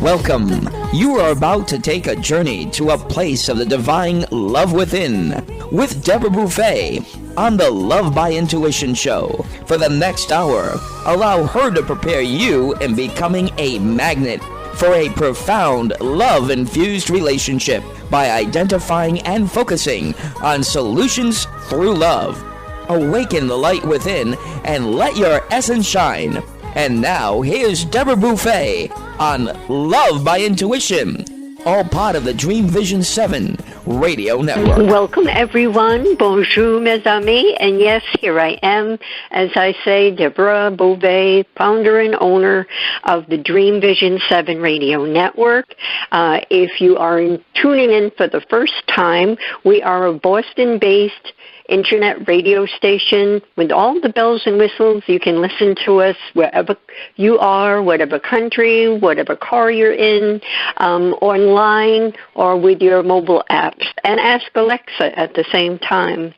Welcome. You are about to take a journey to a place of the divine love within with Deborah Beauvais on the Love by Intuition show. For the next hour, allow her to prepare you in becoming a magnet for a profound love-infused relationship by identifying and focusing on solutions through love. Awaken the light within and let your essence shine. And now, here's Deborah Beauvais on Love by Intuition, all part of the Dream Vision 7 radio network. Welcome, everyone. Bonjour, mes amis. And yes, here I am, as I say, Deborah Beauvais, founder and owner of the Dream Vision 7 radio network. If you are tuning in for the first time, we are a Boston-based internet radio station with all the bells and whistles. You can listen to us wherever you are, whatever country, whatever car you're in, online or with your mobile apps. And ask Alexa at the same time,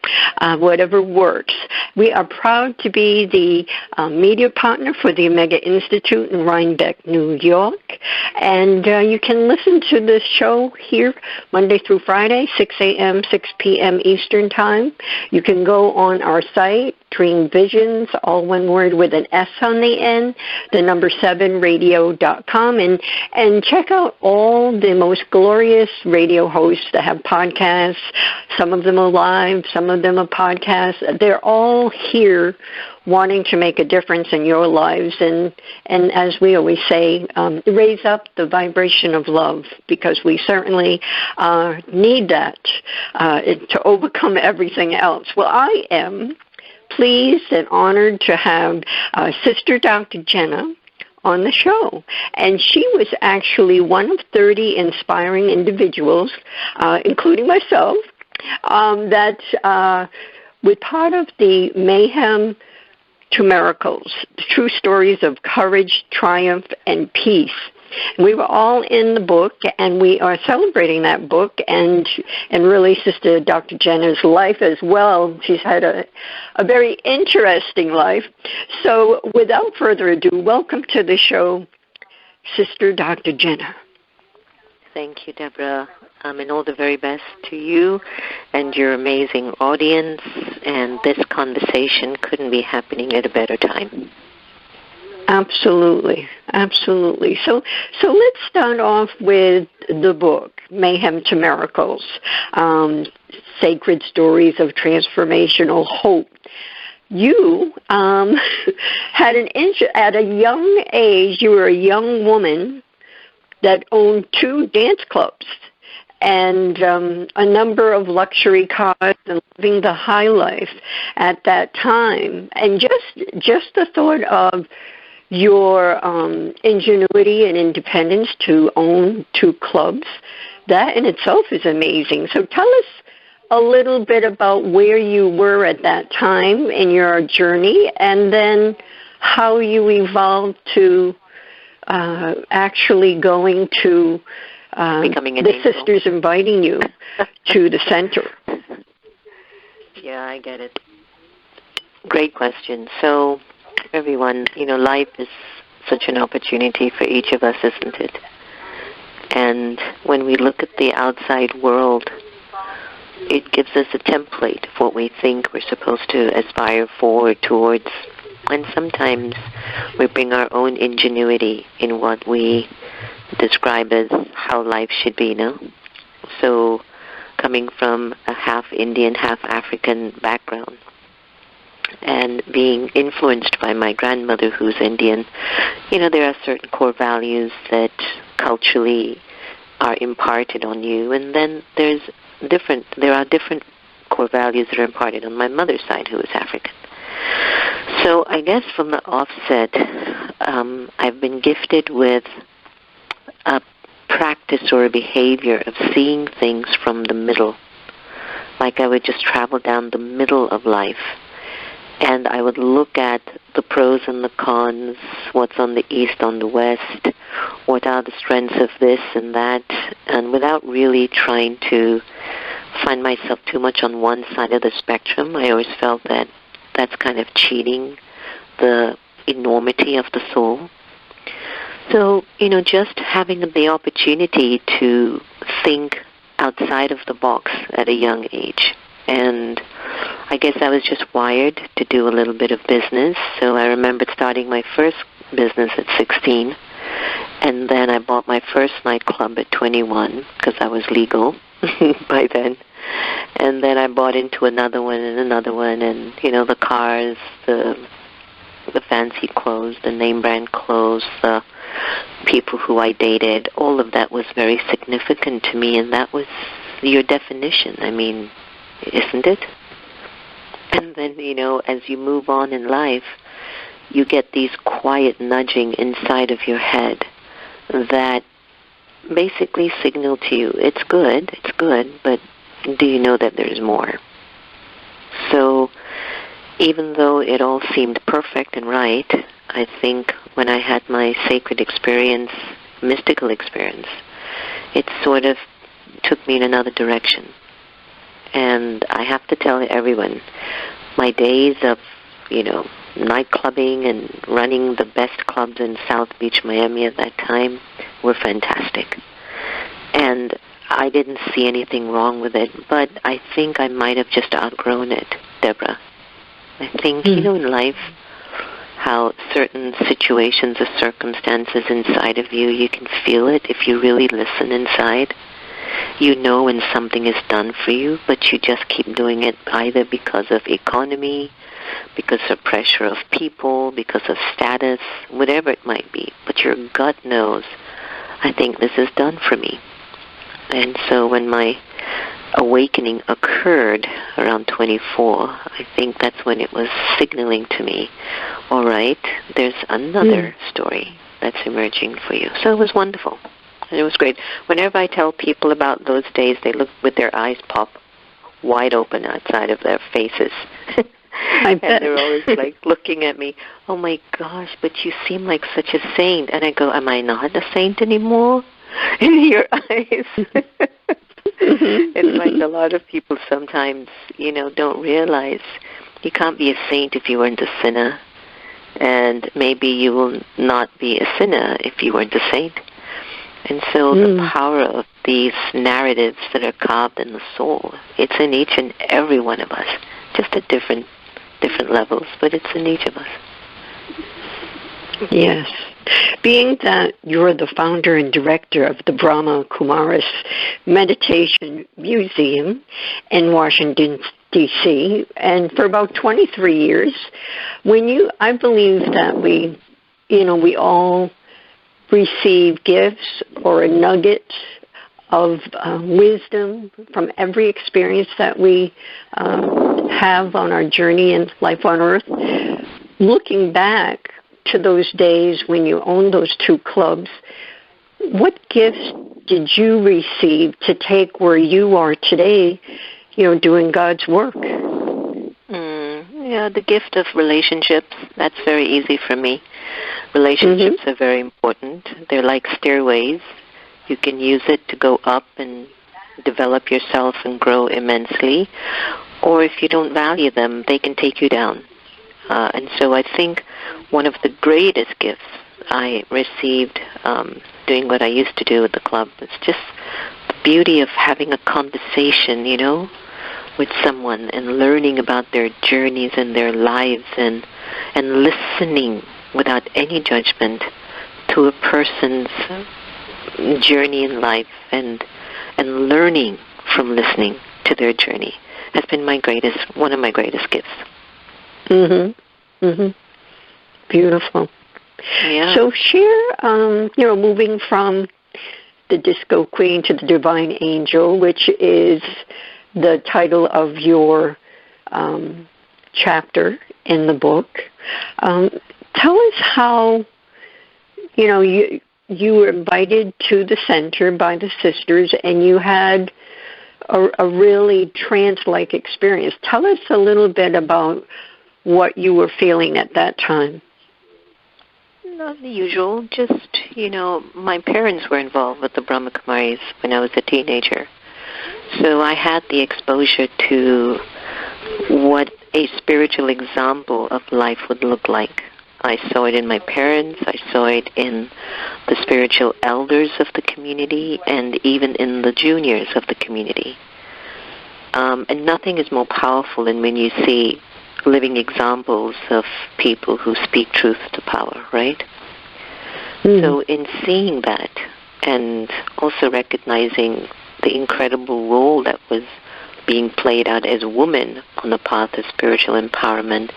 whatever works. We are proud to be the media partner for the Omega Institute in Rhinebeck, New York. And you can listen to this show here Monday through Friday, 6 a.m., 6 p.m. Eastern Time. You can go on our site, Dream Visions, all one word with an S on the end, the number 7radio.com, and check out all the most glorious radio hosts that have podcasts. Some of them are live, some of them are podcasts. They're all here wanting to make a difference in your lives and as we always say, raise up the vibration of love, because we certainly need that to overcome everything else. Well, I am pleased and honored to have Sister Dr. Jenna on the show. And she was actually one of 30 inspiring individuals, including myself, that were part of the Mayhem to Miracles, true stories of courage, triumph, and peace. We were all in the book, and we are celebrating that book and really Sister Dr. Jenna's life as well. She's had a very interesting life. So without further ado, welcome to the show, Sister Dr. Jenna. Thank you, Deborah. And all the very best to you and your amazing audience. And this conversation couldn't be happening at a better time. Absolutely, absolutely. So let's start off with the book, Mayhem to Miracles, Sacred Stories of Transformational Hope. You had at a young age, you were a young woman that owned 2 dance clubs and a number of luxury cars and living the high life at that time. And just the thought of your ingenuity and independence to own 2 clubs, that in itself is amazing. So tell us a little bit about where you were at that time in your journey, and then how you evolved to actually going to becoming an the angel. sisters inviting you to the center. Yeah, I get it. Great question. So, everyone, life is such an opportunity for each of us, isn't it? And when we look at the outside world, it gives us a template of what we think we're supposed to aspire for or towards. And sometimes we bring our own ingenuity in what we describe as how life should be, So, coming from a half Indian, half African background, and being influenced by my grandmother who's Indian, there are certain core values that culturally are imparted on you, and then there are different core values that are imparted on my mother's side, who is African. So I guess from the offset, I've been gifted with a practice or a behavior of seeing things from the middle. Like I would just travel down the middle of life, and I would look at the pros and the cons, what's on the east, on the west, what are the strengths of this and that, and without really trying to find myself too much on one side of the spectrum. I always felt that that's kind of cheating the enormity of the soul. So, just having the opportunity to think outside of the box at a young age. And I guess I was just wired to do a little bit of business. So I remembered starting my first business at 16. And then I bought my first nightclub at 21 because I was legal by then. And then I bought into another one and another one. And, the cars, the fancy clothes, the name brand clothes, the people who I dated, all of that was very significant to me, and that was your definition. I mean, isn't it? And then, as you move on in life, you get these quiet nudging inside of your head that basically signal to you, it's good, but do you know that there's more? So even though it all seemed perfect and right, I think when I had my sacred experience, mystical experience, it sort of took me in another direction. And I have to tell everyone, my days of, night clubbing and running the best clubs in South Beach, Miami at that time were fantastic. And I didn't see anything wrong with it, but I think I might have just outgrown it, Deborah. I think, in life, how certain situations or circumstances inside of you, you can feel it if you really listen inside. You know when something is done for you, but you just keep doing it either because of economy, because of pressure of people, because of status, whatever it might be. But your gut knows, I think this is done for me. And so when my awakening occurred around 24, I think that's when it was signaling to me, all right, there's another story that's emerging for you. So it was wonderful. And it was great. Whenever I tell people about those days, they look with their eyes pop wide open outside of their faces. I bet. And they're always like looking at me, oh my gosh, but you seem like such a saint. And I go, am I not a saint anymore in your eyes? It's like a lot of people sometimes, don't realize you can't be a saint if you weren't a sinner. And maybe you will not be a sinner if you weren't a saint. And so the power of these narratives that are carved in the soul, it's in each and every one of us, just at different levels, but it's in each of us. Yes. Being that you're the founder and director of the Brahma Kumaris Meditation Museum in Washington, D.C., and for about 23 years, I believe that we all receive gifts or a nugget of wisdom from every experience that we have on our journey in life on Earth. Looking back to those days when you owned those 2 clubs, what gifts did you receive to take where you are today, doing God's work? The gift of relationships, that's very easy for me. Relationships are very important. They're like stairways. You can use it to go up and develop yourself and grow immensely. Or if you don't value them, they can take you down. And so I think one of the greatest gifts I received doing what I used to do at the club was just the beauty of having a conversation, with someone and learning about their journeys and their lives and listening without any judgment to a person's journey in life and learning from listening to their journey has been one of my greatest gifts. Beautiful. Yeah. So share, moving from the Disco Queen to the Divine Angel, which is the title of your chapter in the book. Tell us how, you were invited to the center by the sisters and you had a really trance-like experience. Tell us a little bit about what you were feeling at that time. Not the usual, just, my parents were involved with the Brahma Kumaris when I was a teenager. So I had the exposure to what a spiritual example of life would look like I saw it in my parents. I saw it in the spiritual elders of the community and even in the juniors of the community. And nothing is more powerful than when you see living examples of people who speak truth to power, right? So in seeing that and also recognizing the incredible role that was being played out as a woman on the path of spiritual empowerment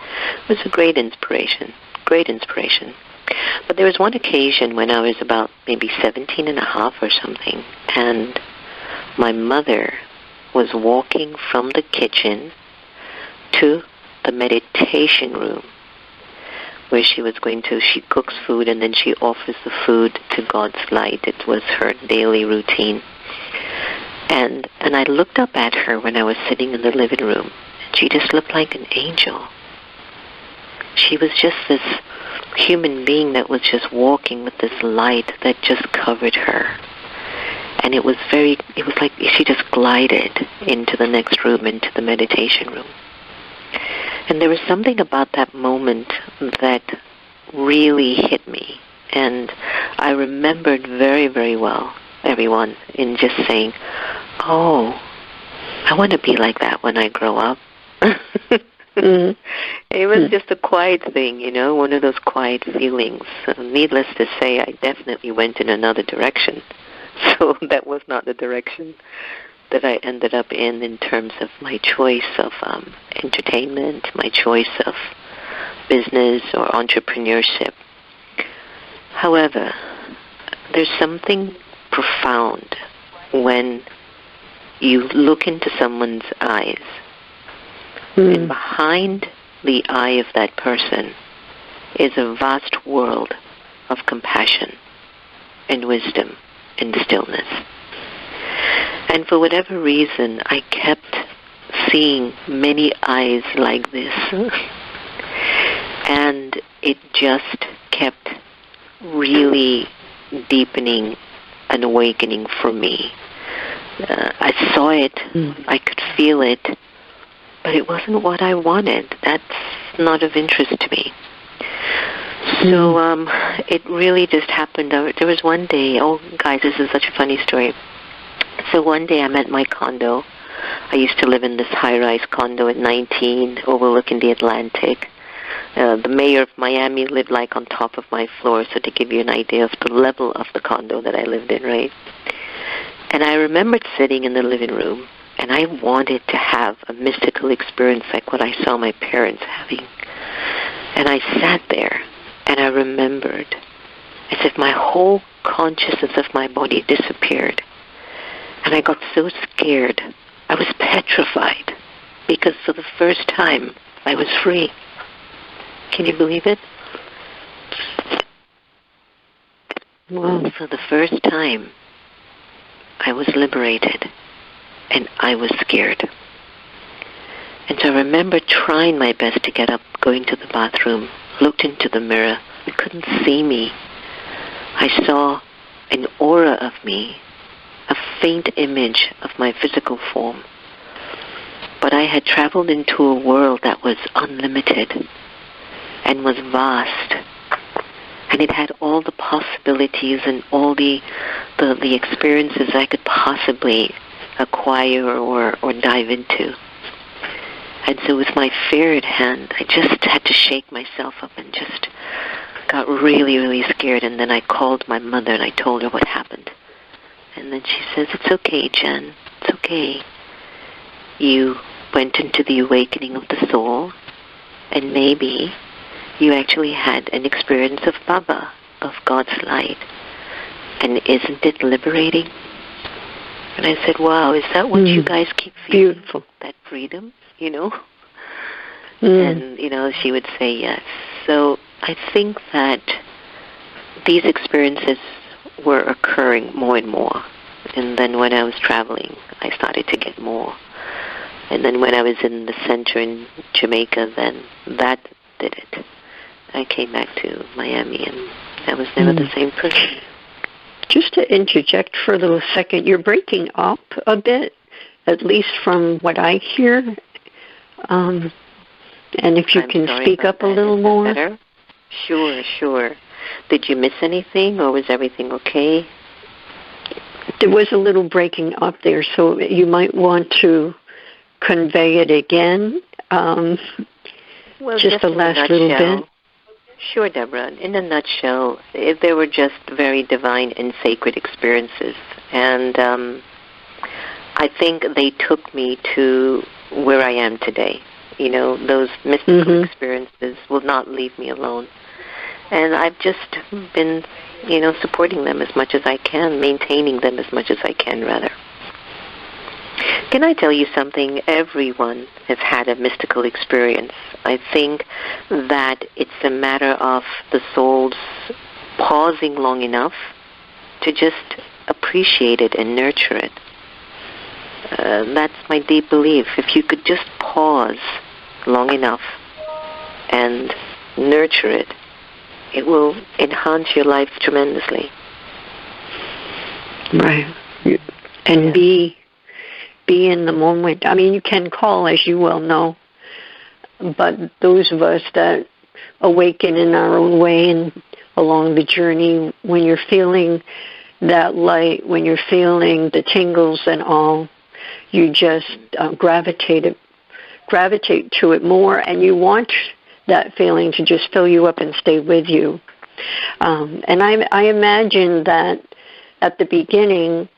was a great inspiration. But there was one occasion when I was about maybe 17 and a half or something, and my mother was walking from the kitchen to the meditation room where she cooks food and then she offers the food to God's light. It was her daily routine. And I looked up at her when I was sitting in the living room. She just looked like an angel. She was just this human being that was just walking with this light that just covered her. And it was like she just glided into the next room, into the meditation room. And there was something about that moment that really hit me. And I remembered very, very well, everyone, in just saying, oh, I want to be like that when I grow up. It was just a quiet thing, one of those quiet feelings. Needless to say, I definitely went in another direction. So that was not the direction that I ended up in terms of my choice of entertainment, my choice of business or entrepreneurship. However, there's something profound when you look into someone's eyes, and behind the eye of that person is a vast world of compassion and wisdom and stillness. And for whatever reason, I kept seeing many eyes like this. And it just kept really deepening an awakening for me. I saw it, I could feel it, but it wasn't what I wanted. That's not of interest to me. So it really just happened. There was one day, oh guys, this is such a funny story. So one day I'm at my condo. I used to live in this high-rise condo at 19, overlooking the Atlantic. The mayor of Miami lived like on top of my floor, so to give you an idea of the level of the condo that I lived in, right? And I remembered sitting in the living room, and I wanted to have a mystical experience like what I saw my parents having. And I sat there, and I remembered as if my whole consciousness of my body disappeared. And I got so scared. I was petrified because for the first time I was free. Can you believe it? Wow. For the first time I was liberated and I was scared. And so I remember trying my best to get up, going to the bathroom, looked into the mirror. I couldn't see me. I saw an aura of me, a faint image of my physical form. But I had traveled into a world that was unlimited and was vast. And it had all the possibilities and all the experiences I could possibly acquire or dive into. And so with my feared hand, I just had to shake myself up and just got really, really scared. And then I called my mother and I told her what happened. And then she says, "It's okay, Jen. It's okay. You went into the awakening of the soul, and maybe you actually had an experience of Baba, of God's light. And isn't it liberating?" And I said, "Wow, is that what you guys keep feeling? Beautiful. That freedom, And, she would say yes. So I think that these experiences were occurring more and more. And then when I was traveling, I started to get more. And then when I was in the center in Jamaica, then that did it. I came back to Miami, and I was never the same person. Just to interject for a little second, you're breaking up a bit, at least from what I hear. And if you can speak up a little more. Better? Sure. Did you miss anything, or was everything okay? There was a little breaking up there, so you might want to convey it again. Just the last little bit. Sure, Deborah. In a nutshell, they were just very divine and sacred experiences. And I think they took me to where I am today. You know, those mystical experiences will not leave me alone. And I've just been, supporting them as much as I can, maintaining them as much as I can, rather. Can I tell you something? Everyone has had a mystical experience. I think that it's a matter of the soul's pausing long enough to just appreciate it and nurture it. That's my deep belief. If you could just pause long enough and nurture it, it will enhance your life tremendously. Right. And be in the moment. I mean, you can call, as you well know, but those of us that awaken in our own way and along the journey, when you're feeling that light, when you're feeling the tingles and all, you just gravitate to it more, and you want that feeling to just fill you up and stay with you. And I imagine that at the beginning,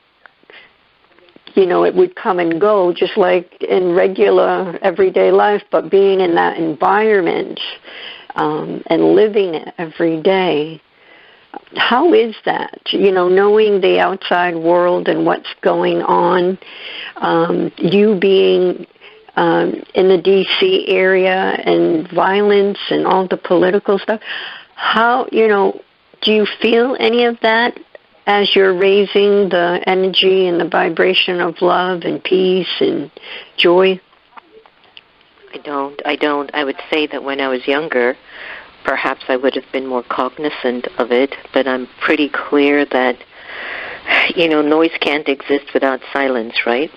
it would come and go just like in regular everyday life, but being in that environment and living it every day, how is that? Knowing the outside world and what's going on, you being in the D.C. area and violence and all the political stuff, how, do you feel any of that as you're raising the energy and the vibration of love and peace and joy? I don't. I would say that when I was younger, perhaps I would have been more cognizant of it, but I'm pretty clear that, noise can't exist without silence, right?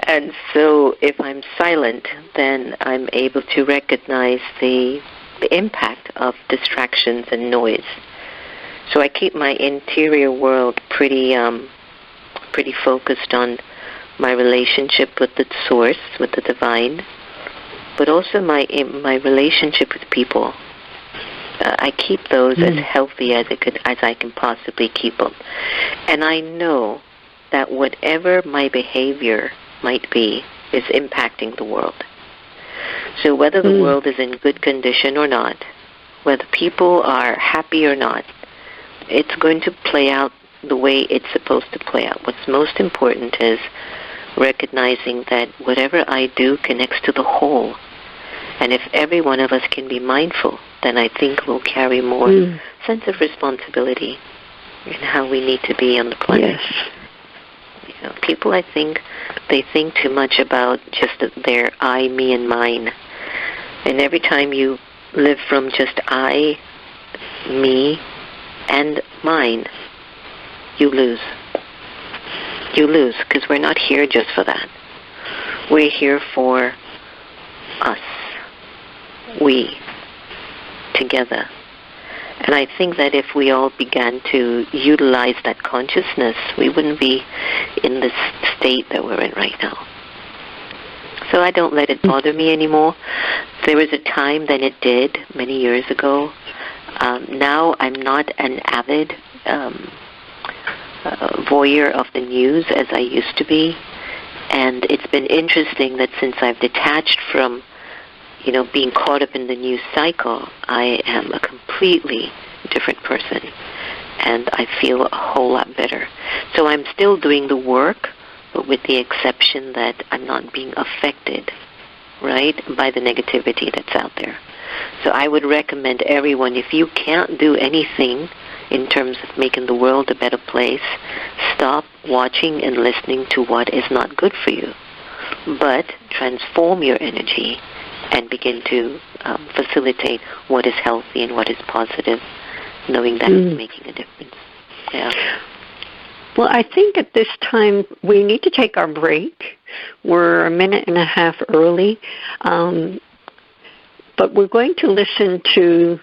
And so if I'm silent, then I'm able to recognize the impact of distractions and noise. So I keep my interior world pretty focused on my relationship with the source, with the divine, but also my relationship with people. I keep those as healthy as I can possibly keep them. And I know that whatever my behavior might be is impacting the world. So whether the world is in good condition or not, whether people are happy or not, it's going to play out the way it's supposed to play out. What's most important is recognizing that whatever I do connects to the whole. And if every one of us can be mindful, then I think we'll carry more sense of responsibility in how we need to be on the planet. Yes. People, I think, they think too much about just their I, me, and mine. And every time you live from just I, me, and mine, you lose. You lose, because we're not here just for that. We're here for us. We, together. And I think that if we all began to utilize that consciousness, we wouldn't be in this state that we're in right now. So I don't let it bother me anymore. There was a time that it did, many years ago. Now I'm not an avid voyeur of the news as I used to be. And it's been interesting that since I've detached from being caught up in the news cycle, I am a completely different person, and I feel a whole lot better. So I'm still doing the work, but with the exception that I'm not being affected, right, by the negativity that's out there. So I would recommend everyone, if you can't do anything in terms of making the world a better place, stop watching and listening to what is not good for you, but transform your energy and begin to facilitate what is healthy and what is positive, knowing that it's making a difference. Yeah. Well, I think at this time we need to take our break. We're a minute and a half early. But But we're going to listen to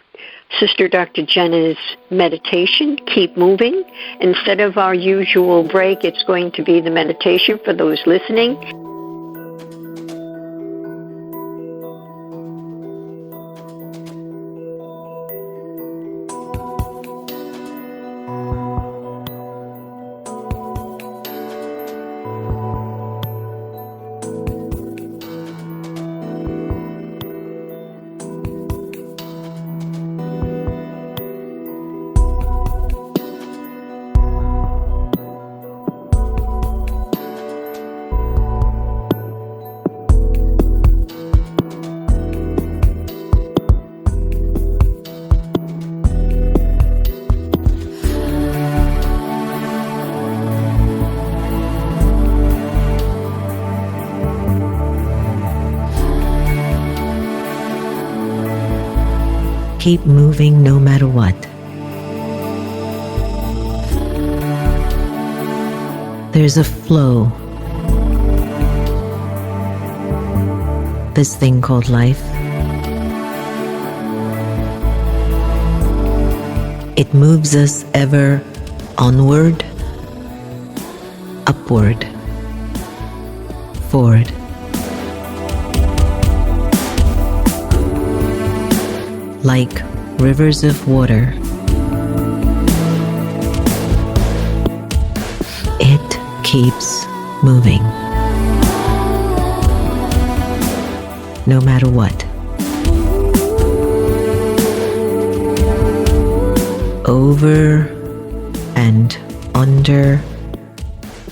Sister Dr. Jenna's meditation, Keep Moving. Instead of our usual break, it's going to be the meditation for those listening. Keep moving no matter what. There's a flow. This thing called life. It moves us ever onward, upward, forward. Like rivers of water, it keeps moving, no matter what. Over and under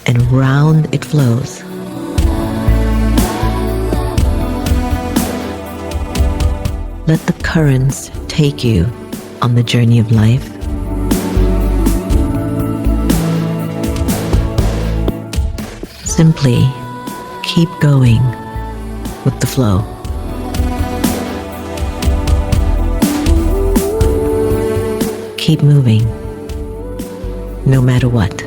and round it flows. Let the currents take you on the journey of life. Simply keep going with the flow. Keep moving, no matter what.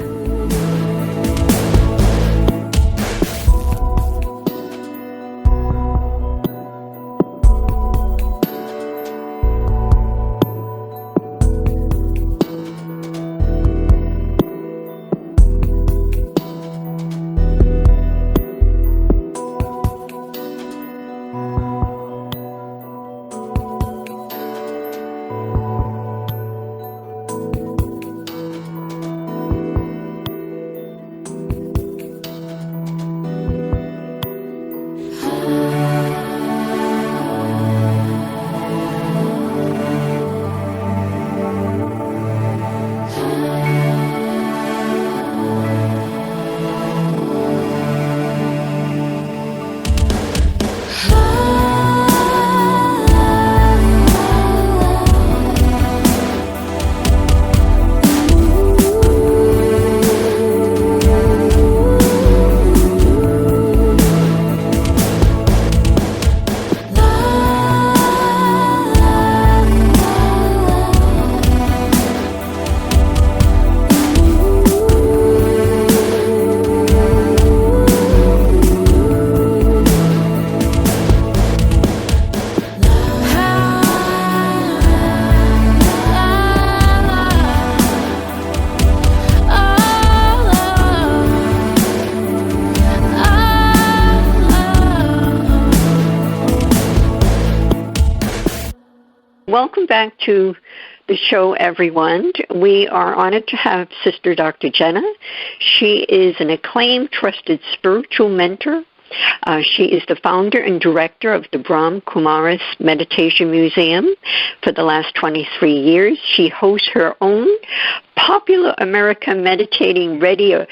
Welcome back to the show, everyone. We are honored to have Sister Dr. Jenna. She is an acclaimed, trusted spiritual mentor. She is the founder and director of the Brahma Kumaris Meditation Museum for the last 23 years. She hosts her own popular American meditating radio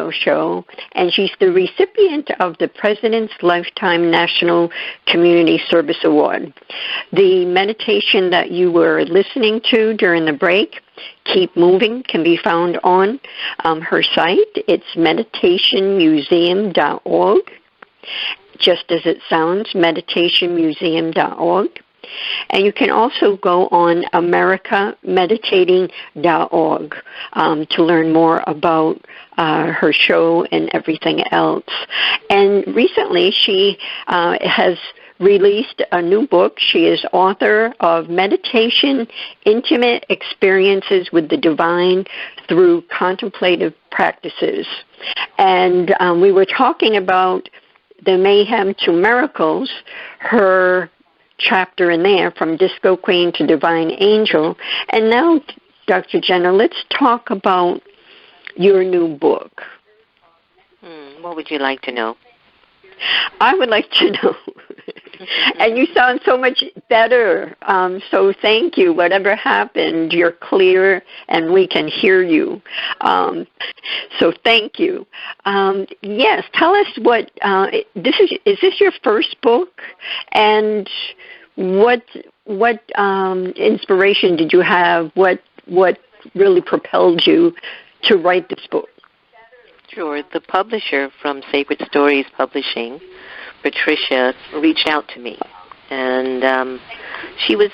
show, and she's the recipient of the President's Lifetime National Community Service Award. The meditation that you were listening to during the break, Keep Moving, can be found on her site. It's meditationmuseum.org. Just as it sounds, meditationmuseum.org. And you can also go on americameditating.org to learn more about her show and everything else. And recently she has released a new book. She is author of Meditation, Intimate Experiences with the Divine Through Contemplative Practices. And we were talking about the Mayhem to Miracles, her chapter in there, From Disco Queen to Divine Angel. And now, Dr. Jenna, let's talk about your new book. What would you like to know? I would like to know. And you sound so much better, so thank you. Whatever happened, you're clear and we can hear you. So thank you. Yes, tell us what, is this your first book? And what inspiration did you have? What really propelled you to write this book? Sure. The publisher from Sacred Stories Publishing, Patricia, reached out to me, and she was,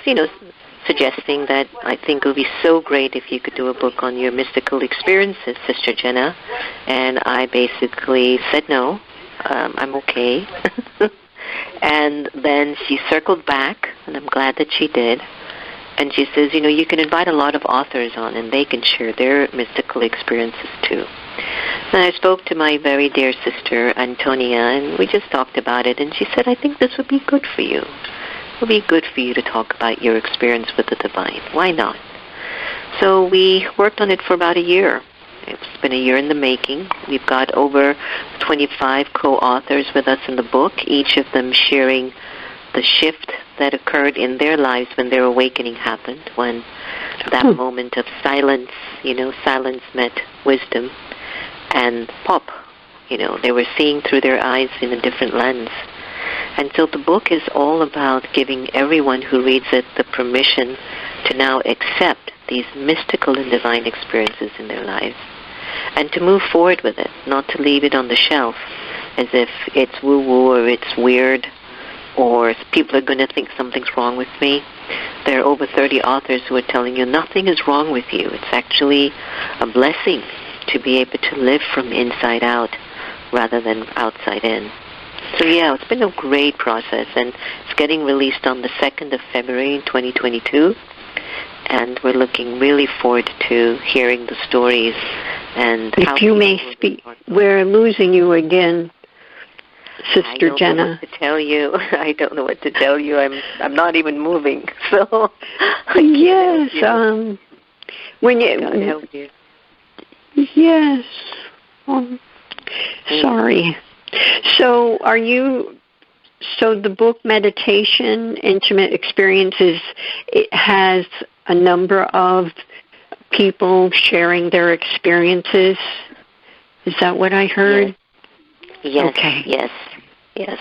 suggesting that I think it would be so great if you could do a book on your mystical experiences, Sister Jenna, and I basically said no, I'm okay. And then she circled back, and I'm glad that she did, and she says, you can invite a lot of authors on, and they can share their mystical experiences too. And I spoke to my very dear sister, Antonia, and we just talked about it, and she said, I think this would be good for you. It would be good for you to talk about your experience with the divine. Why not? So we worked on it for about a year. It's been a year in the making. We've got over 25 co-authors with us in the book, each of them sharing the shift that occurred in their lives when their awakening happened, when that moment of silence, silence met wisdom. And pop, they were seeing through their eyes in a different lens. And so the book is all about giving everyone who reads it the permission to now accept these mystical and divine experiences in their lives and to move forward with it, not to leave it on the shelf as if it's woo-woo or it's weird or people are going to think something's wrong with me. There are over 30 authors who are telling you nothing is wrong with you. It's actually a blessing to be able to live from inside out rather than outside in. So yeah, it's been a great process, and it's getting released on the 2nd of February in 2022, and we're looking really forward to hearing the stories and how... If you may speak, we're losing you again, Sister Jenna. I don't know what to tell you. I'm not even moving, so... Yes, when you... God help you. Yes. Sorry. So the book Meditation, Intimate Experiences, it has a number of people sharing their experiences. Is that what I heard? Yes. Okay. Yes.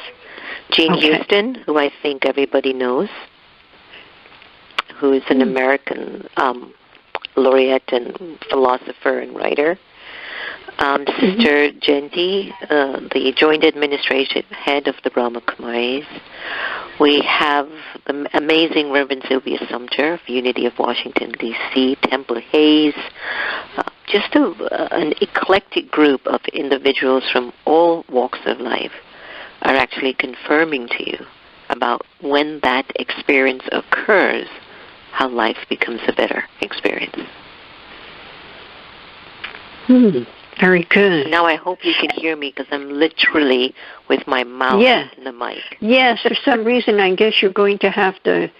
Jean Houston, who I think everybody knows, who is an American laureate and philosopher and writer. Sister Jenti, the Joint Administration Head of the Brahma Kumaris. We have the amazing Reverend Sylvia Sumter of Unity of Washington, D.C., Temple Hayes, just an eclectic group of individuals from all walks of life are actually confirming to you about when that experience occurs, how life becomes a better experience. Very good. Now I hope you can hear me because I'm literally with my mouth in the mic. Yes, for some reason I guess you're going to have to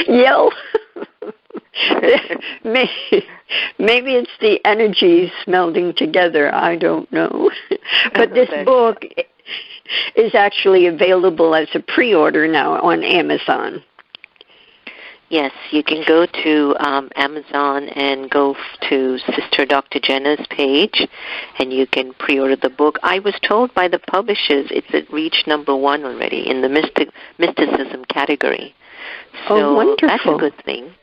yell. Maybe it's the energies melding together. I don't know. But this book is actually available as a pre-order now on Amazon. Yes, you can go to Amazon and go to Sister Dr. Jenna's page, and you can pre-order the book. I was told by the publishers it's reached number 1 already in the mysticism category. So wonderful. That's a good thing.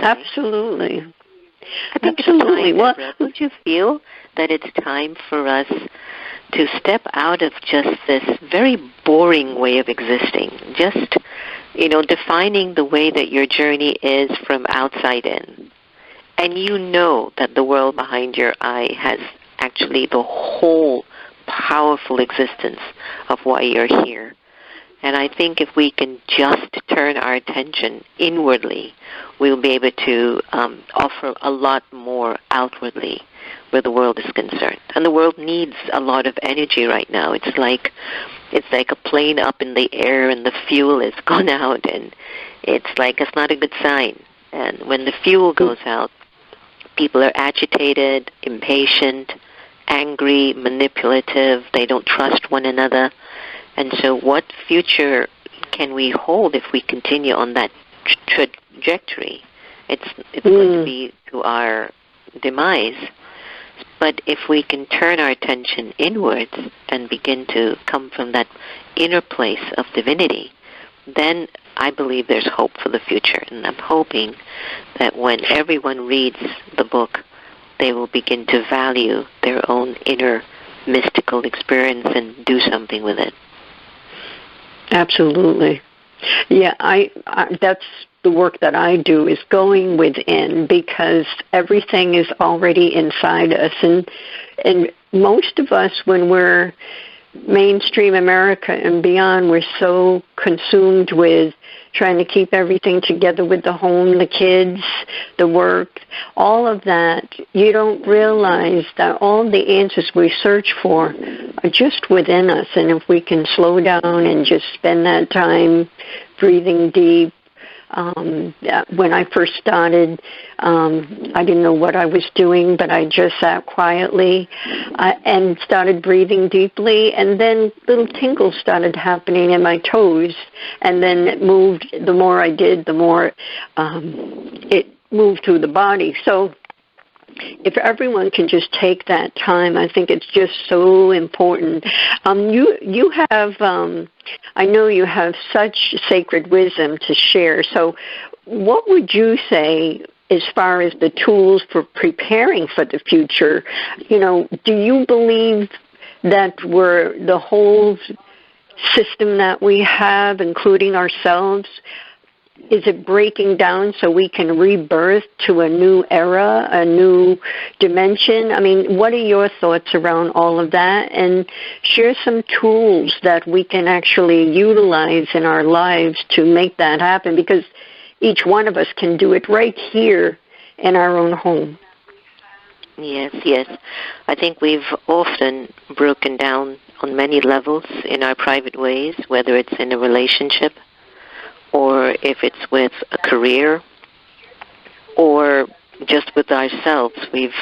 Absolutely. I think Absolutely. It's time, Deborah, don't you feel that it's time for us to step out of just this very boring way of existing, just defining the way that your journey is from outside in. And that the world behind your eye has actually the whole powerful existence of why you're here. And I think if we can just turn our attention inwardly, we'll be able to offer a lot more outwardly where the world is concerned. And the world needs a lot of energy right now. It's like a plane up in the air and the fuel has gone out, and it's not a good sign. And when the fuel goes out, people are agitated, impatient, angry, manipulative. They don't trust one another. And so what future can we hold if we continue on that trajectory? It's going to be to our demise. But if we can turn our attention inwards and begin to come from that inner place of divinity, then I believe there's hope for the future. And I'm hoping that when everyone reads the book, they will begin to value their own inner mystical experience and do something with it. Absolutely. Yeah, I that's the work that I do, is going within, because everything is already inside us. And most of us, when we're mainstream America and beyond, we're so consumed with trying to keep everything together with the home, the kids, the work, all of that. You don't realize that all the answers we search for are just within us. And if we can slow down and just spend that time breathing deep. When I first started, I didn't know what I was doing, but I just sat quietly and started breathing deeply, and then little tingles started happening in my toes, and then it moved. The more I did, the more it moved through the body. So if everyone can just take that time, I think it's just so important. You have, I know you have such sacred wisdom to share. So what would you say as far as the tools for preparing for the future? You know, do you believe that the whole system that we have, including ourselves, is it breaking down so we can rebirth to a new era, a new dimension? I mean, what are your thoughts around all of that? And share some tools that we can actually utilize in our lives to make that happen, because each one of us can do it right here in our own home. Yes. I think we've often broken down on many levels in our private ways, whether it's in a relationship, or if it's with a career, or just with ourselves. We've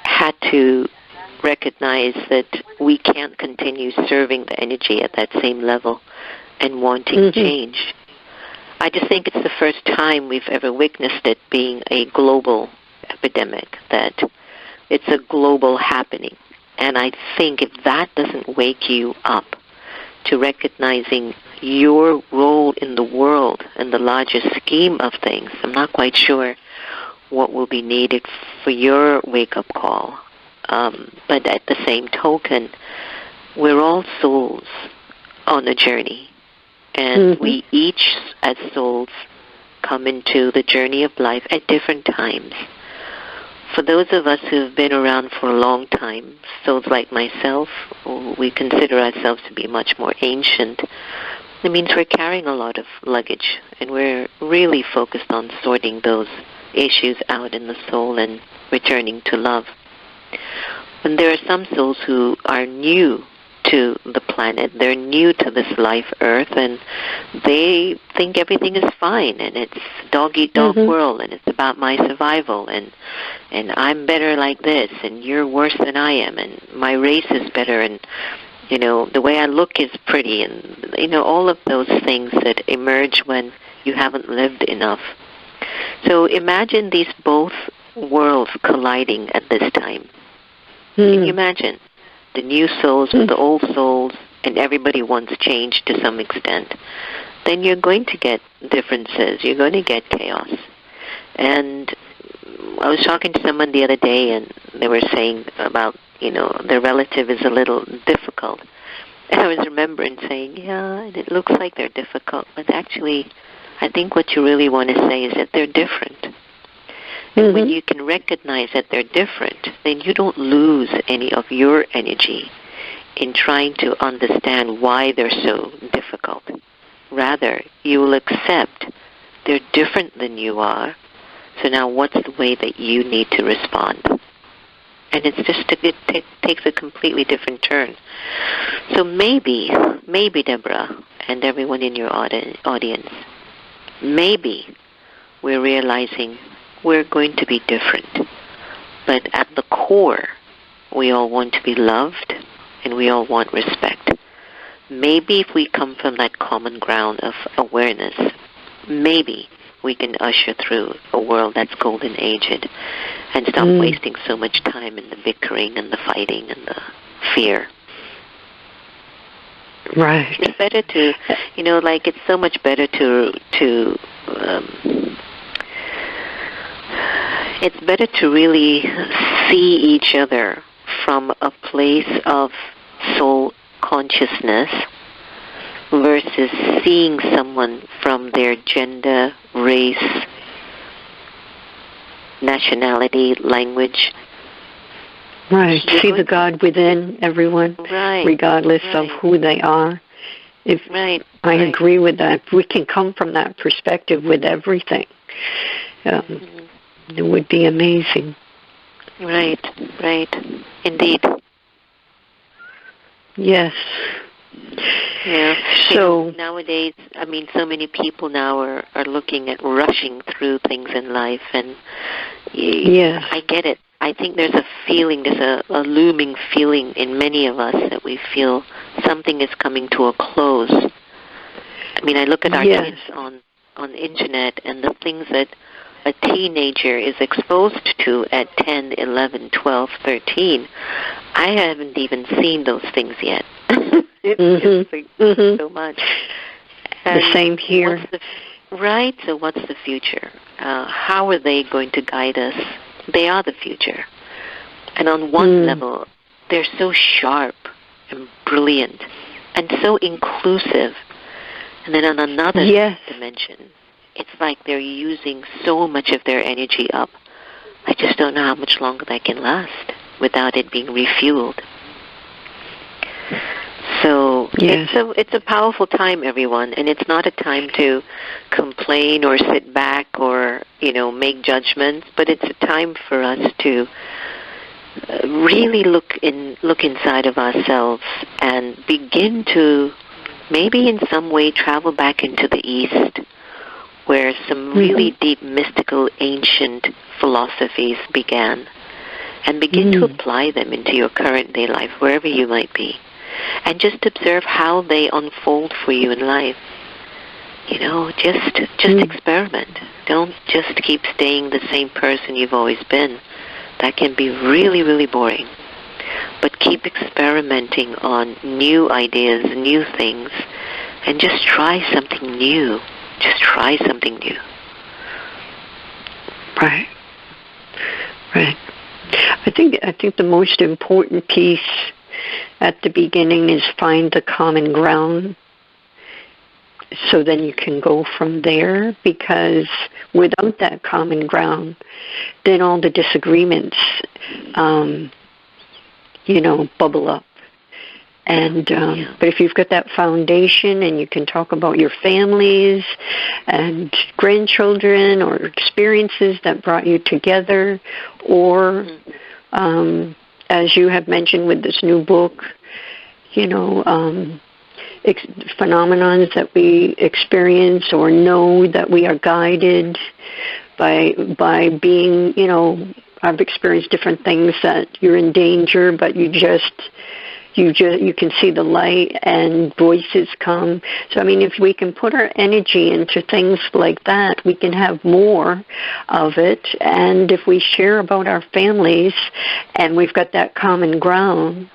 had to recognize that we can't continue serving the energy at that same level and wanting change. I just think it's the first time we've ever witnessed it being a global epidemic, that it's a global happening. And I think if that doesn't wake you up to recognizing your role in the world and the larger scheme of things, I'm not quite sure what will be needed for your wake-up call. But at the same token, we're all souls on a journey. And we each, as souls, come into the journey of life at different times. For those of us who have been around for a long time, souls like myself, we consider ourselves to be much more ancient. It means we're carrying a lot of luggage, and we're really focused on sorting those issues out in the soul and returning to love. And there are some souls who are new to the planet. They're new to this life, Earth, and they think everything is fine, and it's dog-eat-dog world, and it's about my survival, and I'm better like this, and you're worse than I am, and my race is better, and the way I look is pretty, and all of those things that emerge when you haven't lived enough. So imagine these both worlds colliding at this time. Can you imagine? The new souls with the old souls, and everybody wants change to some extent. Then you're going to get differences. You're going to get chaos. And I was talking to someone the other day, and they were saying about, their relative is a little difficult. And I was remembering saying, yeah, it looks like they're difficult, but actually I think what you really want to say is that they're different. And when you can recognize that they're different, then you don't lose any of your energy in trying to understand why they're so difficult. Rather, you will accept they're different than you are. So now what's the way that you need to respond? And it takes a completely different turn. So maybe, Deborah, and everyone in your audience, maybe we're realizing we're going to be different. But at the core, we all want to be loved, and we all want respect. Maybe if we come from that common ground of awareness, maybe we can usher through a world that's golden aged and stop wasting so much time in the bickering and the fighting and the fear. Right. It's better to, it's so much better it's better to really see each other from a place of soul consciousness versus seeing someone from their gender, race, nationality, language. Right. See the God within everyone, regardless of who they are. I agree with that. We can come from that perspective with everything. It would be amazing. Right. Indeed. Yes. Yeah. So nowadays, so many people now are looking at rushing through things in life, and yes, I get it. I think there's a feeling, there's a looming feeling in many of us that we feel something is coming to a close. I look at our kids on the internet and the things that a teenager is exposed to at 10, 11, 12, 13. I haven't even seen those things yet. It's so much. And the same here. So what's the future? How are they going to guide us? They are the future. And on one level, they're so sharp and brilliant and so inclusive. And then on another dimension, it's like they're using so much of their energy up. I just don't know how much longer that can last without it being refueled. So it's a powerful time, everyone, and it's not a time to complain or sit back or, make judgments, but it's a time for us to really look inside of ourselves and begin to maybe in some way travel back into the East, where some really deep, mystical, ancient philosophies began, and begin to apply them into your current day life, wherever you might be. And just observe how they unfold for you in life. Just experiment. Don't just keep staying the same person you've always been. That can be really, really boring. But keep experimenting on new ideas, new things, and just try something new. Just try something new. Right. I think the most important piece at the beginning is find the common ground, so then you can go from there, because without that common ground, then all the disagreements, bubble up. And but if you've got that foundation and you can talk about your families and grandchildren or experiences that brought you together, or as you have mentioned with this new book, phenomena that we experience or know that we are guided by being, I've experienced different things that you're in danger, but you can see the light and voices come. So, if we can put our energy into things like that, we can have more of it. And if we share about our families and we've got that common ground,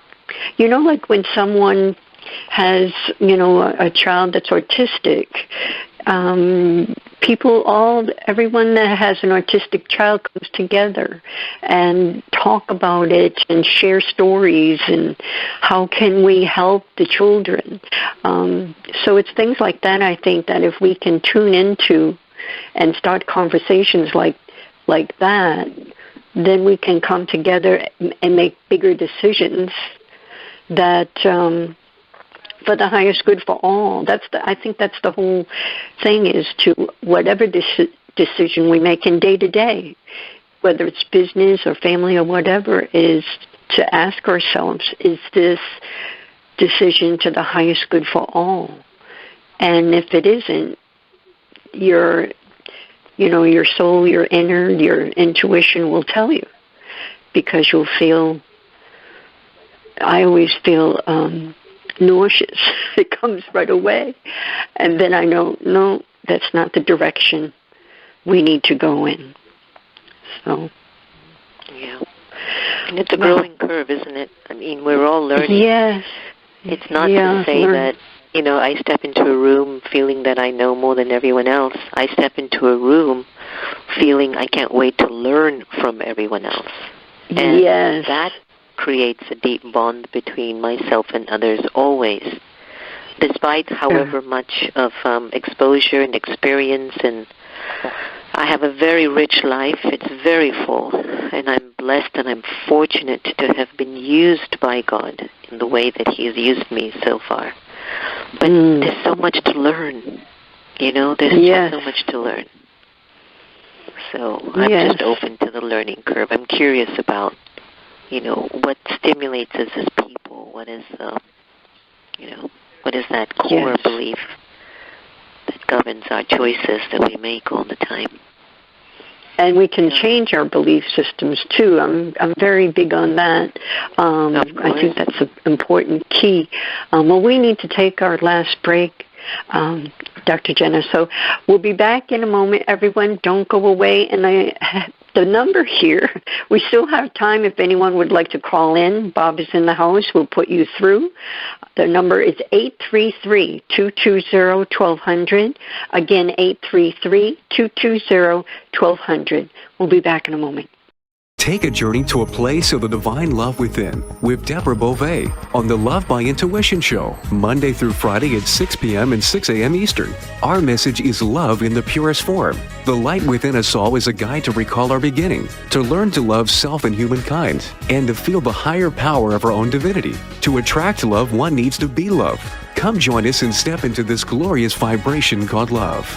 like when someone has, a child that's autistic, everyone that has an autistic child comes together and talk about it and share stories and how can we help the children. So it's things like that, I think, that if we can tune into and start conversations like that, then we can come together and make bigger decisions that for the highest good for all. I think that's the whole thing, is to whatever decision we make in day to day, whether it's business or family or whatever, is to ask ourselves, is this decision to the highest good for all? And if it isn't, your soul, your inner, your intuition will tell you, because you'll feel, I always feel nauseous. It comes right away. And then I know, no, that's not the direction we need to go in. So. Yeah. And it's a growing curve, isn't it? I mean, we're all learning. Yes. It's not to say that, I step into a room feeling that I know more than everyone else. I step into a room feeling I can't wait to learn from everyone else. And that creates a deep bond between myself and others always. Despite however much of exposure and experience, and I have a very rich life. It's very full, and I'm blessed and I'm fortunate to have been used by God in the way that He has used me so far. But there's so much to learn, there's so much to learn. So I'm just open to the learning curve. I'm curious about, what stimulates us as people. What is, what is that core belief that governs our choices that we make all the time? And we can change our belief systems too. I'm very big on that. I think that's an important key. Well, we need to take our last break, Dr. Jenna. So we'll be back in a moment. Everyone, don't go away. And the number here, we still have time if anyone would like to call in. Bob is in the house. We'll put you through. The number is 833-220-1200. Again, 833-220-1200. We'll be back in a moment. Take a journey to a place of the divine love within with Deborah Beauvais on the Love by Intuition Show, Monday through Friday at 6 p.m. and 6 a.m. Eastern. Our message is love in the purest form. The light within us all is a guide to recall our beginning, to learn to love self and humankind, and to feel the higher power of our own divinity. To attract love, one needs to be love. Come join us and step into this glorious vibration called love.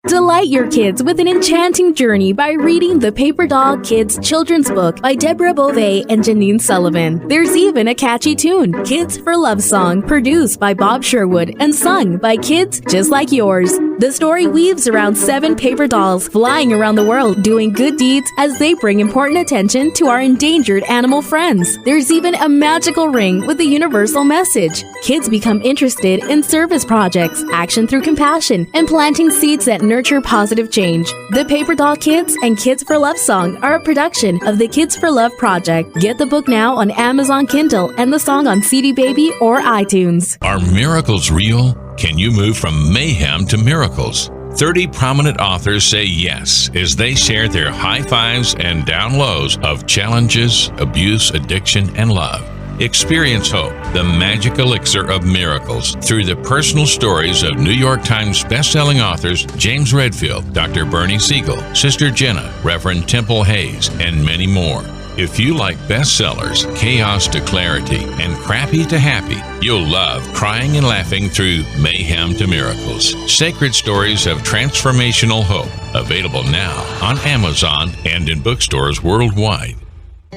Delight your kids with an enchanting journey by reading the Paper Doll Kids children's book by Deborah Beauvais and Janine Sullivan. There's even a catchy tune, Kids for Love Song, produced by Bob Sherwood and sung by kids just like yours. The story weaves around 7 paper dolls flying around the world doing good deeds as they bring important attention to our endangered animal friends. There's even a magical ring with a universal message. Kids become interested in service projects, action through compassion, and planting seeds that nurture positive change. The Paper Doll Kids and Kids for Love Song are a production of the Kids for Love Project. Get the book now on Amazon Kindle and the song on CD Baby or iTunes. Are miracles real? Can you move from mayhem to miracles? 30 prominent authors say yes as they share their high fives and down lows of challenges, abuse, addiction, and love. Experience hope, the magic elixir of miracles, through the personal stories of New York Times bestselling authors James Redfield, Dr. Bernie Siegel, Sister Jenna, Reverend Temple Hayes, and many more. If you like bestsellers, Chaos to Clarity, and Crappy to Happy, you'll love Crying and Laughing Through Mayhem to Miracles. Sacred Stories of Transformational Hope. Available now on Amazon and in bookstores worldwide.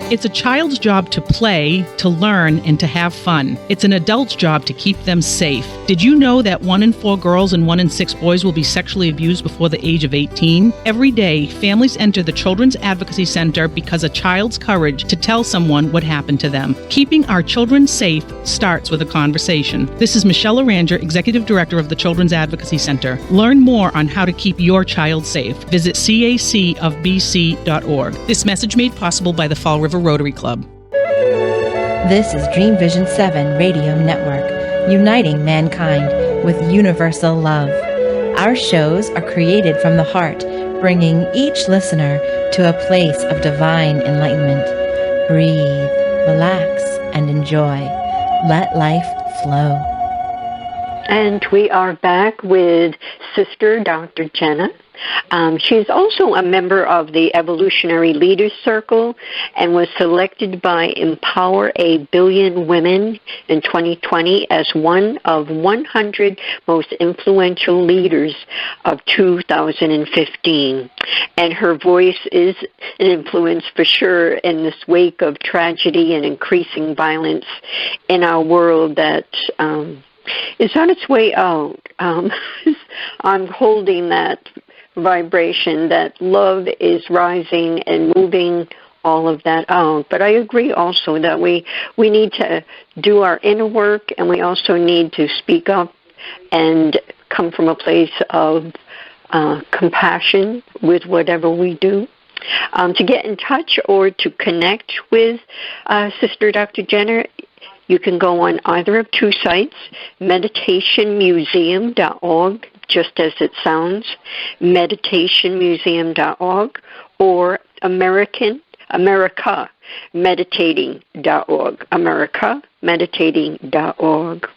It's a child's job to play, to learn, and to have fun. It's an adult's job to keep them safe. Did you know that 1 in 4 girls and 1 in 6 boys will be sexually abused before the age of 18? Every day, families enter the Children's Advocacy Center because a child's courage to tell someone what happened to them. Keeping our children safe starts with a conversation. This is Michelle Aranger, Executive Director of the Children's Advocacy Center. Learn more on how to keep your child safe. Visit cacofbc.org. This message made possible by the Fall River Rotary Club. This is Dream Vision 7 Radio Network, uniting mankind with universal love. Our shows are created from the heart, bringing each listener to a place of divine enlightenment. Breathe, relax, and enjoy. Let life flow. And we are back with Sister Dr. Jenna. She's also a member of the Evolutionary Leaders Circle and was selected by Empower a Billion Women in 2020 as one of 100 most influential leaders of 2015. And her voice is an influence for sure in this wake of tragedy and increasing violence in our world that is on its way out. I'm holding that vibration that love is rising and moving all of that out. But I agree also that we need to do our inner work, and we also need to speak up and come from a place of compassion with whatever we do. To get in touch or to connect with Sister Dr. Jenna, you can go on either of two sites, meditationmuseum.org, just as it sounds, meditationmuseum.org, or AmericaMeditating.org, AmericaMeditating.org.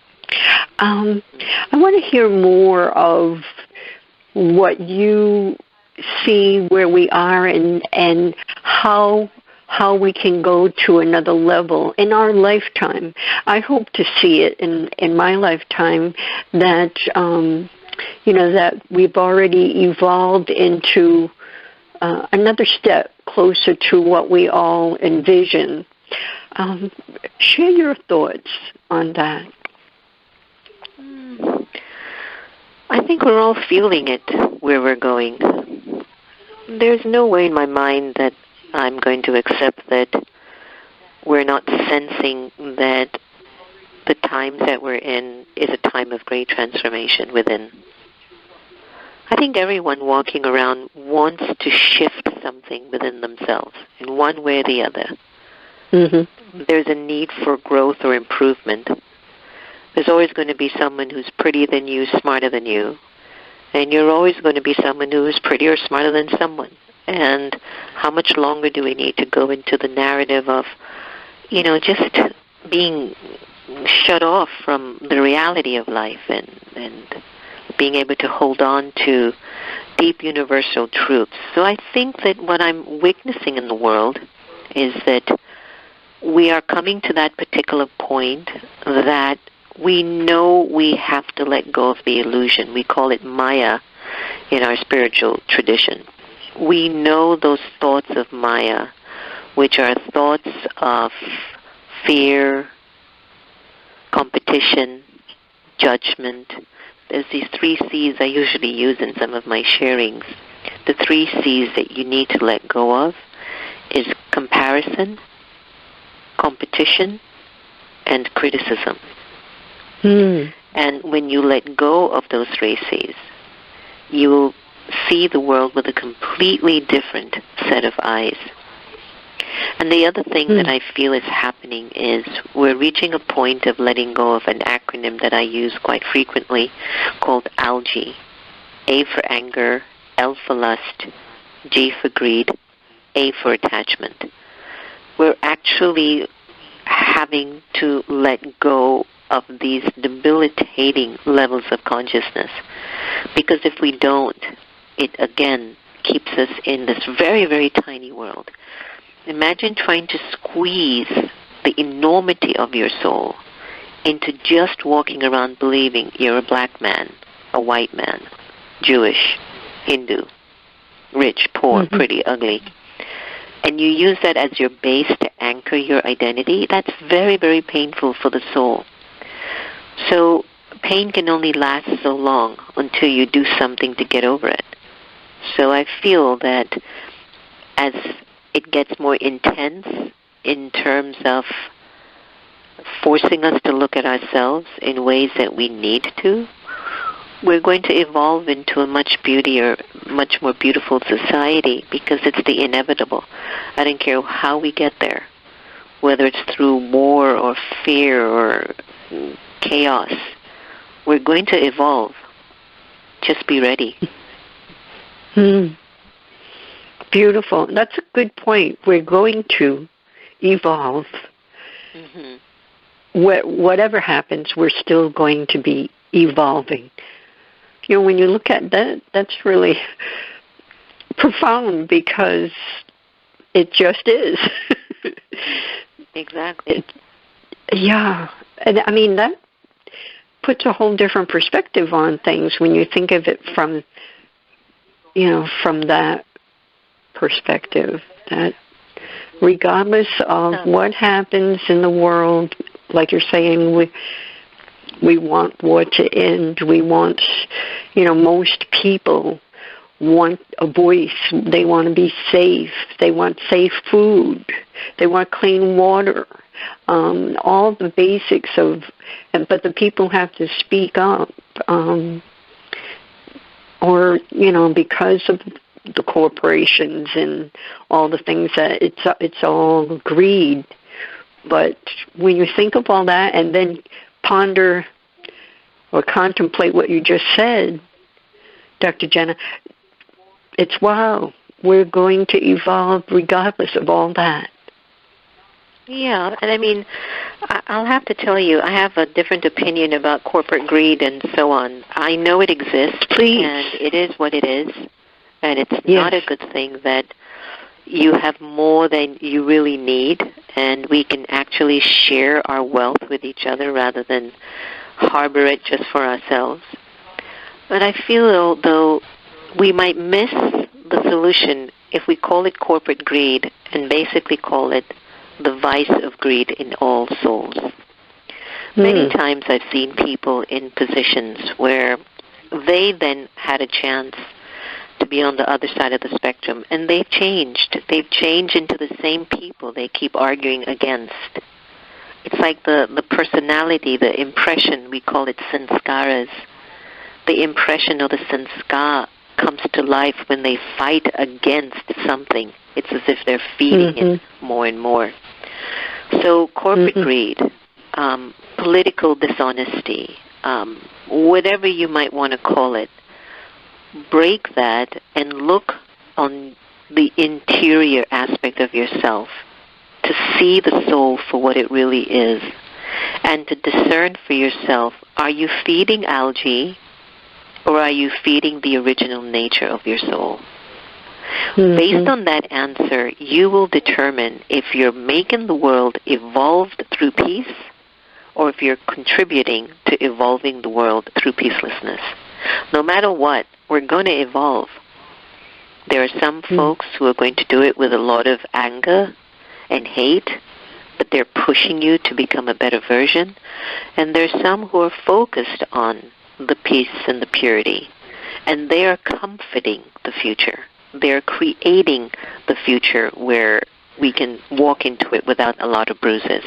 I want to hear more of what you see where we are and how we can go to another level in our lifetime. I hope to see it in my lifetime that that we've already evolved into another step closer to what we all envision. Share your thoughts on that. I think we're all feeling it where we're going. There's no way in my mind that I'm going to accept that we're not sensing that the times that we're in is a time of great transformation within. I think everyone walking around wants to shift something within themselves in one way or the other. Mm-hmm. There's a need for growth or improvement. There's always going to be someone who's prettier than you, smarter than you, and you're always going to be someone who is prettier or smarter than someone. And how much longer do we need to go into the narrative of, just being shut off from the reality of life and being able to hold on to deep universal truths? So I think that what I'm witnessing in the world is that we are coming to that particular point that we know we have to let go of the illusion. We call it Maya in our spiritual tradition. We know those thoughts of Maya, which are thoughts of fear, competition, judgment. There's these 3 C's I usually use in some of my sharings. The 3 C's that you need to let go of is comparison, competition, and criticism. And when you let go of those 3 C's, you will see the world with a completely different set of eyes. And the other thing that I feel is happening is we're reaching a point of letting go of an acronym that I use quite frequently called ALGE. A for anger, L for lust, G for greed, A for attachment. We're actually having to let go of these debilitating levels of consciousness. Because if we don't, it again keeps us in this very, very tiny world. Imagine trying to squeeze the enormity of your soul into just walking around believing you're a black man, a white man, Jewish, Hindu, rich, poor, pretty, ugly. And you use that as your base to anchor your identity. That's very, very painful for the soul. So pain can only last so long until you do something to get over it. So I feel that as it gets more intense in terms of forcing us to look at ourselves in ways that we need to, we're going to evolve into a much more beautiful society because it's the inevitable. I don't care how we get there, whether it's through war or fear or chaos. We're going to evolve. Just be ready. Beautiful. That's a good point. We're going to evolve. whatever happens, we're still going to be evolving. You know, when you look at that, that's really profound, because it just is. Exactly. Yeah. And I mean, that puts a whole different perspective on things when you think of it from, you know, from that perspective, that regardless of what happens in the world, like you're saying, we want war to end. We want, you know, most people want a voice. They want to be safe. They want safe food. They want clean water. All the basics of, but the people have to speak up. Or, you know, because of the corporations and all the things that it's all greed. But when you think of all that and then ponder or contemplate what you just said, Dr. Jenna, it's wow. We're going to evolve regardless of all that. Yeah, and I mean, I'll have to tell you, I have a different opinion about corporate greed and so on. I know it exists, Please. And it is what it is, and it's not a good thing that you have more than you really need, and we can actually share our wealth with each other rather than harbor it just for ourselves. But I feel, though, we might miss the solution if we call it corporate greed and basically call it the vice of greed in all souls. Many times I've seen people in positions where they then had a chance to be on the other side of the spectrum, and they've changed. They've changed into the same people they keep arguing against. It's like the personality, the impression, we call it sanskaras. The impression of the sanskar comes to life when they fight against something. It's as if they're feeding it more and more. So corporate greed, political dishonesty, whatever you might want to call it, break that and look on the interior aspect of yourself to see the soul for what it really is and to discern for yourself, are you feeding algae or are you feeding the original nature of your soul? Based on that answer, you will determine if you're making the world evolve through peace or if you're contributing to evolving the world through peacelessness. No matter what, we're going to evolve. There are some folks who are going to do it with a lot of anger and hate, but they're pushing you to become a better version. And there's some who are focused on the peace and the purity, and they are comforting the future. They're creating the future where we can walk into it without a lot of bruises.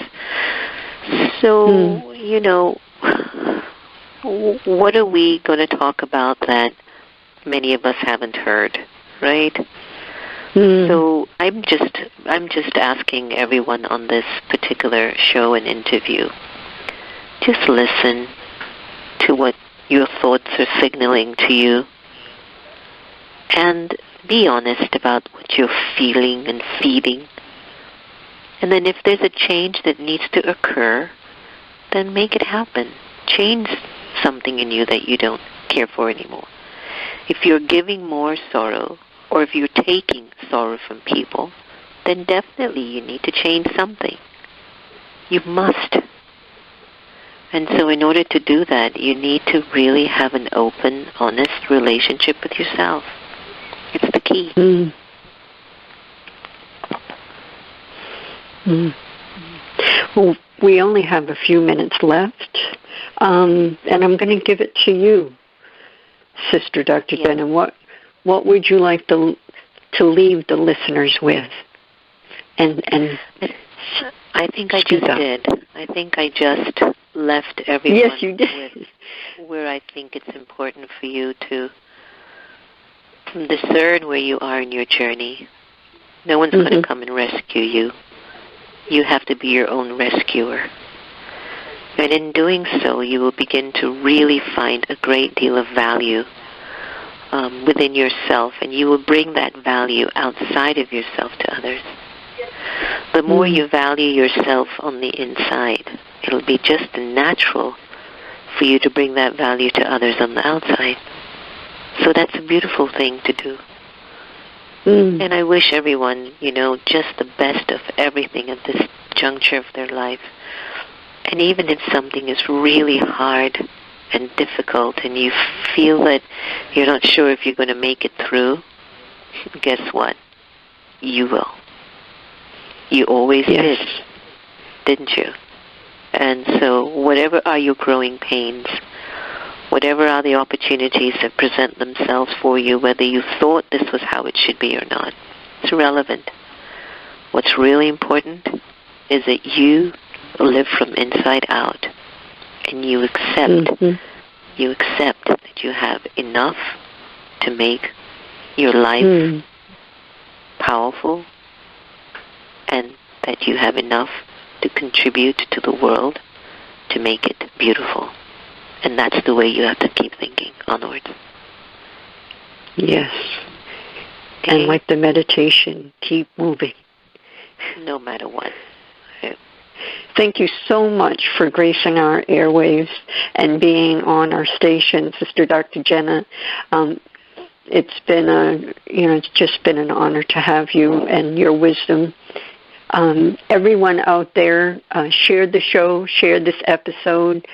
So, you know, what are we going to talk about that many of us haven't heard, right? So I'm just asking everyone on this particular show and interview, just listen to what your thoughts are signaling to you and be honest about what you're feeling and feeding. And then if there's a change that needs to occur, then make it happen. Change something in you that you don't care for anymore. If you're giving more sorrow, or if you're taking sorrow from people, then definitely you need to change something. You must. And so in order to do that, you need to really have an open, honest relationship with yourself. It's the key. Well, we only have a few minutes left, and I'm going to give it to you, Sister Dr. Jenna. What would you like to leave the listeners with? And I think I just did. I think I just left everyone with where I think it's important for you to discern where you are in your journey. No one's going to come and rescue you. You have to be your own rescuer. And in doing so, you will begin to really find a great deal of value within yourself, and you will bring that value outside of yourself to others. The more you value yourself on the inside, it'll be just natural for you to bring that value to others on the outside. So that's a beautiful thing to do. And I wish everyone, just the best of everything at this juncture of their life. And even if something is really hard and difficult and you feel that you're not sure if you're going to make it through, guess what? You will. You always did, didn't you? And so whatever are your growing pains, whatever are the opportunities that present themselves for you, whether you thought this was how it should be or not, it's irrelevant. What's really important is that you live from inside out, and you accept that you have enough to make your life powerful, and that you have enough to contribute to the world to make it beautiful. And that's the way you have to keep thinking onwards. Yes. Okay. And like the meditation, keep moving. No matter what. Thank you so much for gracing our airwaves and being on our station, Sister Dr. Jenna. It's been it's just been an honor to have you and your wisdom. Everyone out there, share the show, share this episode.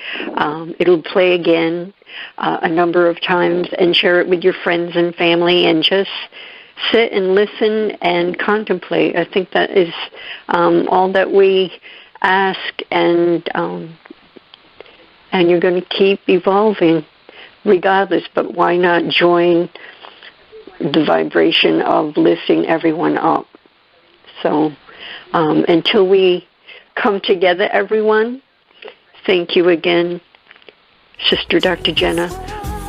It'll play again a number of times, and share it with your friends and family, and just sit and listen and contemplate. I think that is all that we ask, and you're going to keep evolving regardless, but why not join the vibration of lifting everyone up? So until we come together, everyone, thank you again, Sister Dr. Jenna.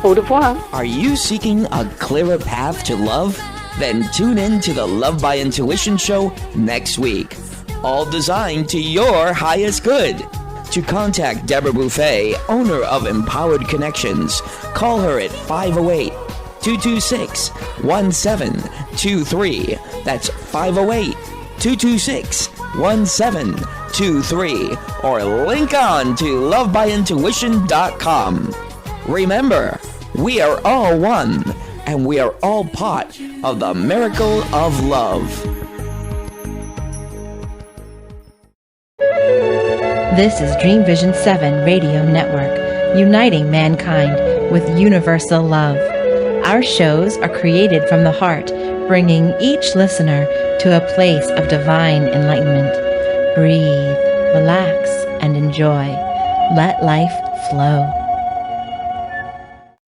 Au revoir. Are you seeking a clearer path to love? Then tune in to the Love by Intuition show next week. All designed to your highest good. To contact Deborah Beauvais, owner of Empowered Connections, call her at 508-226-1723. That's 508-226-1723. Or link on to lovebyintuition.com. Remember, we are all one, and we are all part of the miracle of love. This is Dream Vision 7 Radio Network, uniting mankind with universal love. Our shows are created from the heart, bringing each listener to a place of divine enlightenment. Breathe, relax, and enjoy. Let life flow.